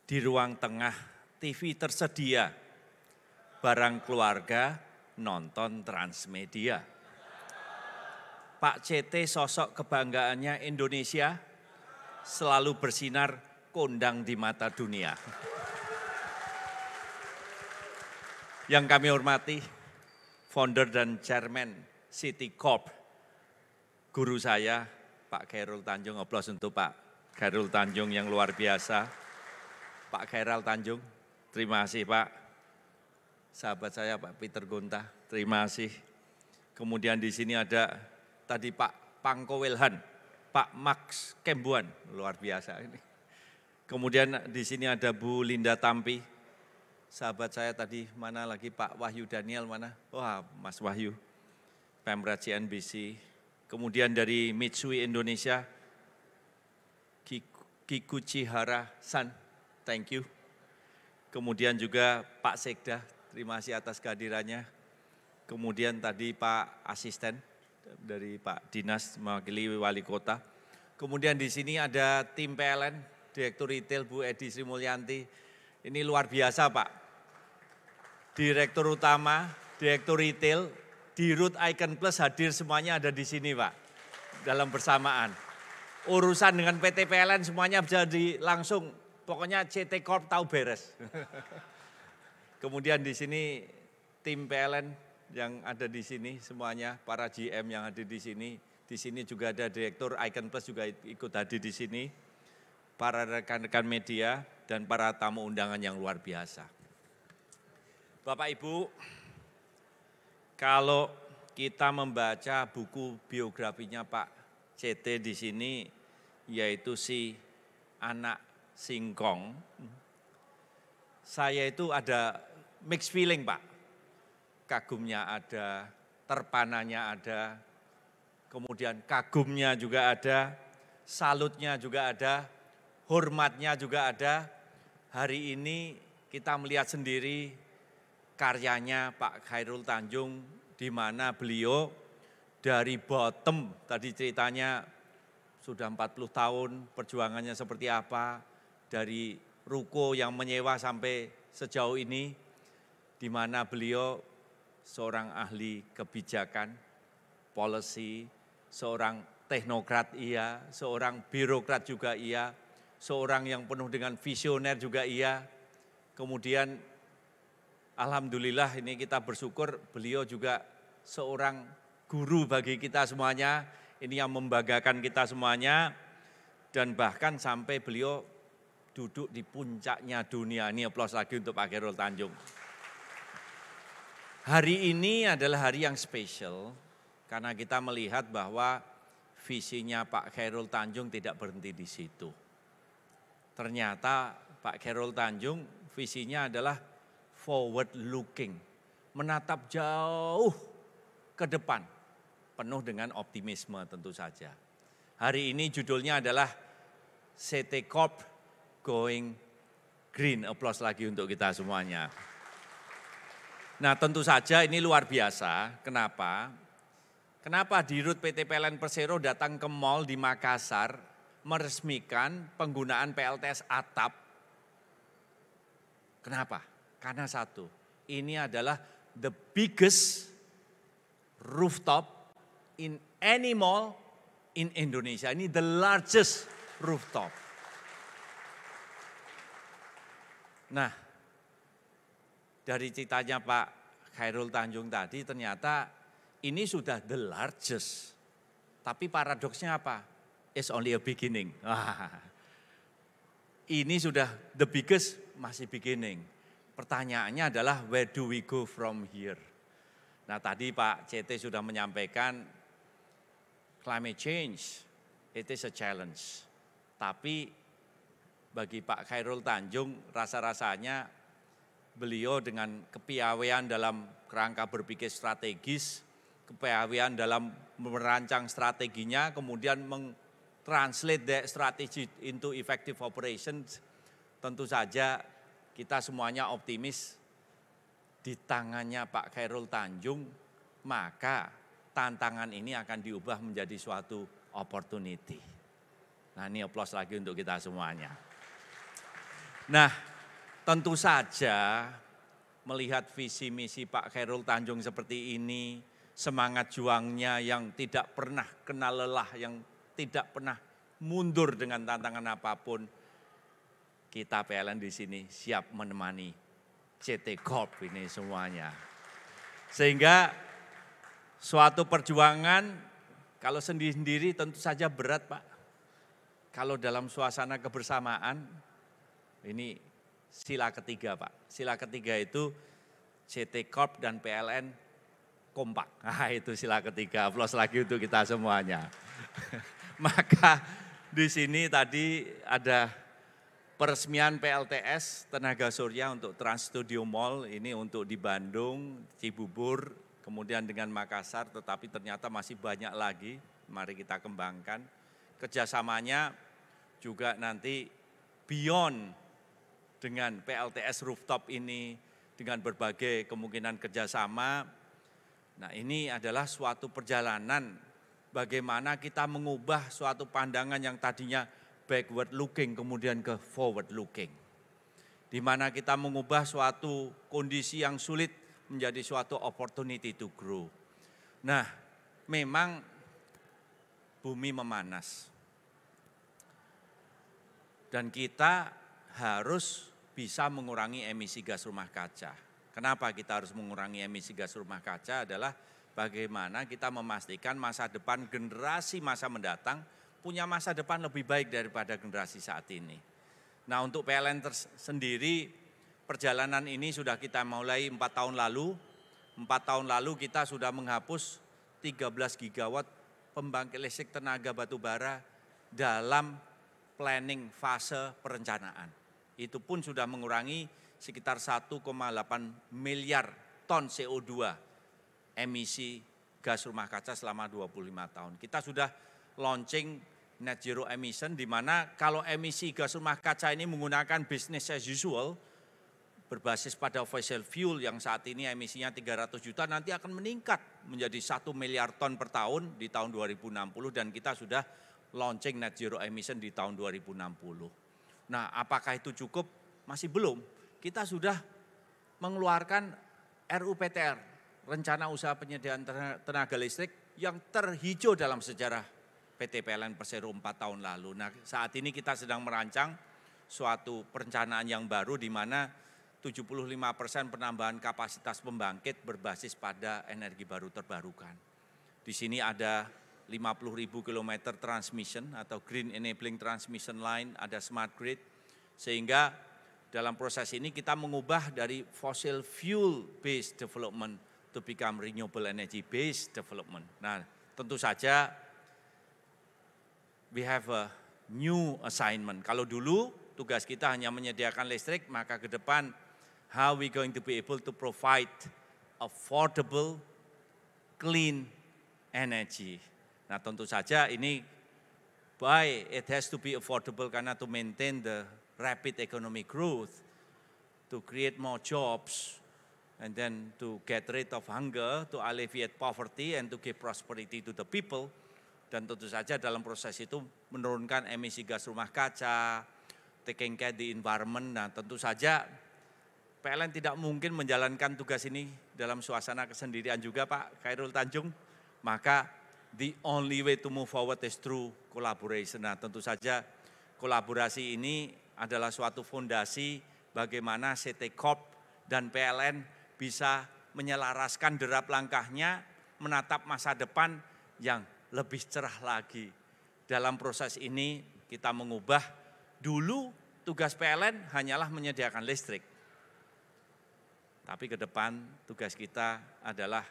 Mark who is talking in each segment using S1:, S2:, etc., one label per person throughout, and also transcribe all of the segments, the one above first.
S1: Di ruang tengah TV tersedia, barang keluarga nonton Transmedia. Pak CT sosok kebanggaannya Indonesia, selalu bersinar kondang di mata dunia. Yang kami hormati, founder dan chairman City Corp, guru saya Pak Khairul Tanjung. Aplaus untuk Pak Khairul Tanjung yang luar biasa. Pak Khairal Tanjung, terima kasih Pak. Sahabat saya Pak Peter Gonta, terima kasih. Kemudian di sini ada tadi Pak Pangko Wilhan, Pak Max Kembuan, luar biasa ini. Kemudian di sini ada Bu Linda Tampi, sahabat saya tadi mana lagi Pak Wahyu Daniel mana? Wah Mas Wahyu, Pemret CNBC. Kemudian dari Mitsui Indonesia, Kikuchihara San, thank you. Kemudian juga Pak Sekda, terima kasih atas kehadirannya. Kemudian tadi Pak Asisten dari Pak Dinas mewakili Wali Kota. Kemudian di sini ada tim PLN, Direktur Retail Bu Edi Sri Mulyanti. Ini luar biasa Pak. Direktur Utama, Direktur Retail, Dirut Icon Plus hadir semuanya ada di sini Pak. Dalam bersamaan. Urusan dengan PT PLN semuanya bisa langsung. Pokoknya CT Corp tahu beres. Kemudian di sini tim PLN yang ada di sini semuanya, para GM yang ada di sini. Di sini juga ada Direktur Icon Plus juga ikut hadir di sini. Para rekan-rekan media dan para tamu undangan yang luar biasa. Bapak Ibu, kalau kita membaca buku biografinya Pak CT di sini, yaitu si anak singkong, saya itu ada mixed feeling Pak. Kagumnya ada, terpananya ada, kemudian kagumnya juga ada, salutnya juga ada, hormatnya juga ada. Hari ini kita melihat sendiri karyanya Pak Khairul Tanjung, di mana beliau dari bottom, tadi ceritanya sudah 40 tahun, perjuangannya seperti apa, dari ruko yang menyewa sampai sejauh ini, di mana beliau seorang ahli kebijakan, policy, seorang teknokrat iya, seorang birokrat juga iya, seorang yang penuh dengan visioner juga iya. Kemudian alhamdulillah ini kita bersyukur beliau juga seorang guru bagi kita semuanya, ini yang membanggakan kita semuanya, dan bahkan sampai beliau duduk di puncaknya dunia. Ini aplaus lagi untuk Pak Khairul Tanjung. Hari ini adalah hari yang spesial karena kita melihat bahwa visinya Pak Khairul Tanjung tidak berhenti di situ. Ternyata Pak Khairul Tanjung visinya adalah forward looking, menatap jauh ke depan, penuh dengan optimisme tentu saja. Hari ini judulnya adalah CT Corp Going Green. Aplaus lagi untuk kita semuanya. Nah tentu saja ini luar biasa. Kenapa? Kenapa Dirut PT PLN Persero datang ke mal di Makassar meresmikan penggunaan PLTS atap? Kenapa? Karena satu, ini adalah the biggest rooftop in any mall in Indonesia. Ini the largest rooftop. Nah, dari ceritanya Pak Khairul Tanjung tadi ternyata ini sudah the largest. Tapi paradoksnya apa? It's only a beginning. Ini sudah the biggest, masih beginning. Pertanyaannya adalah where do we go from here? Nah tadi Pak CT sudah menyampaikan climate change, it is a challenge. Tapi bagi Pak Khairul Tanjung rasa-rasanya beliau dengan kepiawaian dalam kerangka berpikir strategis, kepiawaian dalam merancang strateginya, kemudian translate that strategy into effective operations, tentu saja kita semuanya optimis di tangannya Pak Khairul Tanjung, maka tantangan ini akan diubah menjadi suatu opportunity. Nah ini aplaus lagi untuk kita semuanya. Nah, tentu saja melihat visi misi Pak Khairul Tanjung seperti ini, semangat juangnya yang tidak pernah kenal lelah, yang tidak pernah mundur dengan tantangan apapun, kita PLN di sini siap menemani CT Corp ini semuanya. Sehingga suatu perjuangan kalau sendiri-sendiri tentu saja berat Pak. Kalau dalam suasana kebersamaan, ini sila ketiga Pak. Sila ketiga itu CT Corp dan PLN kompak. Nah itu sila ketiga, aplaus lagi untuk kita semuanya. Maka di sini tadi ada peresmian PLTS Tenaga Surya untuk Trans Studio Mall, ini untuk di Bandung, Cibubur, kemudian dengan Makassar, tetapi ternyata masih banyak lagi, mari kita kembangkan. Kerjasamanya juga nanti beyond dengan PLTS rooftop ini, dengan berbagai kemungkinan kerjasama. Nah ini adalah suatu perjalanan bagaimana kita mengubah suatu pandangan yang tadinya backward looking kemudian ke forward looking. Di mana kita mengubah suatu kondisi yang sulit menjadi suatu opportunity to grow. Nah, memang bumi memanas. Dan kita harus bisa mengurangi emisi gas rumah kaca. Kenapa kita harus mengurangi emisi gas rumah kaca adalah bagaimana kita memastikan masa depan generasi masa mendatang punya masa depan lebih baik daripada generasi saat ini. Nah untuk PLN sendiri perjalanan ini sudah kita mulai 4 tahun lalu. 4 tahun lalu kita sudah menghapus 13 gigawatt pembangkit listrik tenaga batubara dalam planning fase perencanaan. Itu pun sudah mengurangi sekitar 1,8 miliar ton CO2 emisi gas rumah kaca selama 25 tahun. Kita sudah launching net zero emission di mana kalau emisi gas rumah kaca ini menggunakan business as usual berbasis pada fossil fuel yang saat ini emisinya 300 juta nanti akan meningkat menjadi 1 miliar ton per tahun di tahun 2060 dan kita sudah launching net zero emission di tahun 2060. Nah, apakah itu cukup? Masih belum. Kita sudah mengeluarkan RUPTR, Rencana Usaha Penyediaan Tenaga Listrik yang terhijau dalam sejarah PT PLN Persero 4 tahun lalu. Nah, saat ini kita sedang merancang suatu perencanaan yang baru di mana 75% penambahan kapasitas pembangkit berbasis pada energi baru terbarukan. Di sini ada 50.000 km transmission atau Green Enabling Transmission Line, ada smart grid, sehingga dalam proses ini kita mengubah dari fossil fuel based development to become renewable energy based development. Nah, tentu saja we have a new assignment. Kalau dulu tugas kita hanya menyediakan listrik, maka ke depan how we going to be able to provide affordable, clean energy. Nah tentu saja ini why it has to be affordable karena to maintain the rapid economic growth, to create more jobs, and then to get rid of hunger, to alleviate poverty, and to give prosperity to the people. Dan tentu saja dalam proses itu menurunkan emisi gas rumah kaca, taking care the environment. Nah tentu saja PLN tidak mungkin menjalankan tugas ini dalam suasana kesendirian juga Pak Khairul Tanjung. Maka the only way to move forward is through collaboration. Nah tentu saja kolaborasi ini adalah suatu fondasi bagaimana CT Corp dan PLN bisa menyelaraskan derap langkahnya menatap masa depan yang lebih cerah lagi. Dalam proses ini kita mengubah dulu tugas PLN hanyalah menyediakan listrik. Tapi ke depan tugas kita adalah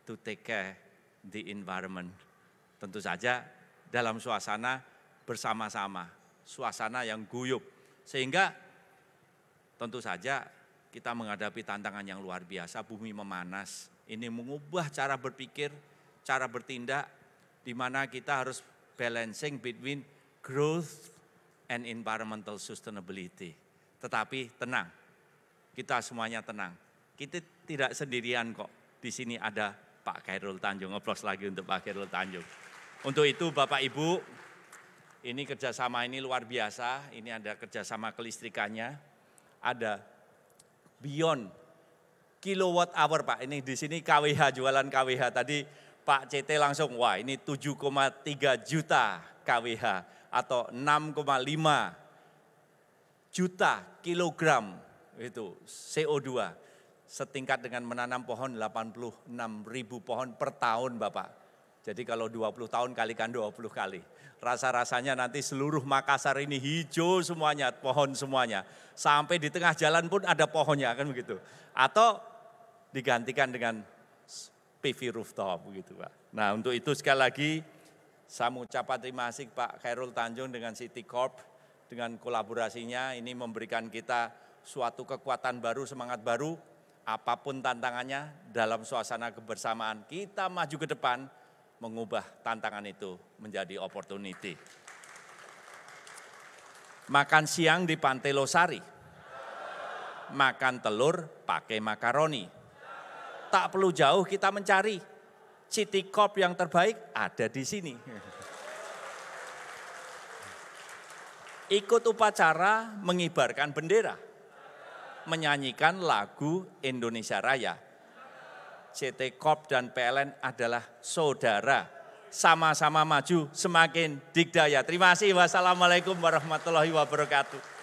S1: to take care the environment. Tentu saja dalam suasana bersama-sama, suasana yang guyup. Sehingga tentu saja kita menghadapi tantangan yang luar biasa, bumi memanas. Ini mengubah cara berpikir, cara bertindak, di mana kita harus balancing between growth and environmental sustainability. Tetapi tenang, kita semuanya tenang. Kita tidak sendirian kok. Di sini ada Pak Khairul Tanjung. Aplaus lagi untuk Pak Khairul Tanjung. Untuk itu Bapak Ibu, ini kerjasama ini luar biasa. Ini ada kerjasama kelistrikannya. ada beyond kilowatt hour Pak. Ini di sini KWH, jualan KWH. Tadi Pak CT langsung, wah ini 7,3 juta KWH atau 6,5 juta kilogram itu CO2. Setingkat dengan menanam pohon 86.000 pohon per tahun Bapak. Jadi kalau 20 tahun kalikan 20 kali. Rasa-rasanya nanti seluruh Makassar ini hijau semuanya, pohon semuanya. Sampai di tengah jalan pun ada pohonnya kan begitu. Atau digantikan dengan PV rooftop begitu Pak. Nah untuk itu sekali lagi saya mengucapkan terima kasih Pak Khairul Tanjung dengan City Corp. Dengan kolaborasinya ini memberikan kita suatu kekuatan baru, semangat baru. Apapun tantangannya dalam suasana kebersamaan kita maju ke depan. Mengubah tantangan itu menjadi opportunity. Makan siang di Pantai Losari. Makan telur pakai makaroni. Tak perlu jauh kita mencari. City Corp yang terbaik ada di sini. Ikut upacara mengibarkan bendera. Menyanyikan lagu Indonesia Raya. CT Corp dan PLN adalah saudara. Sama-sama maju, semakin dikdaya. Terima kasih. Wassalamualaikum warahmatullahi wabarakatuh.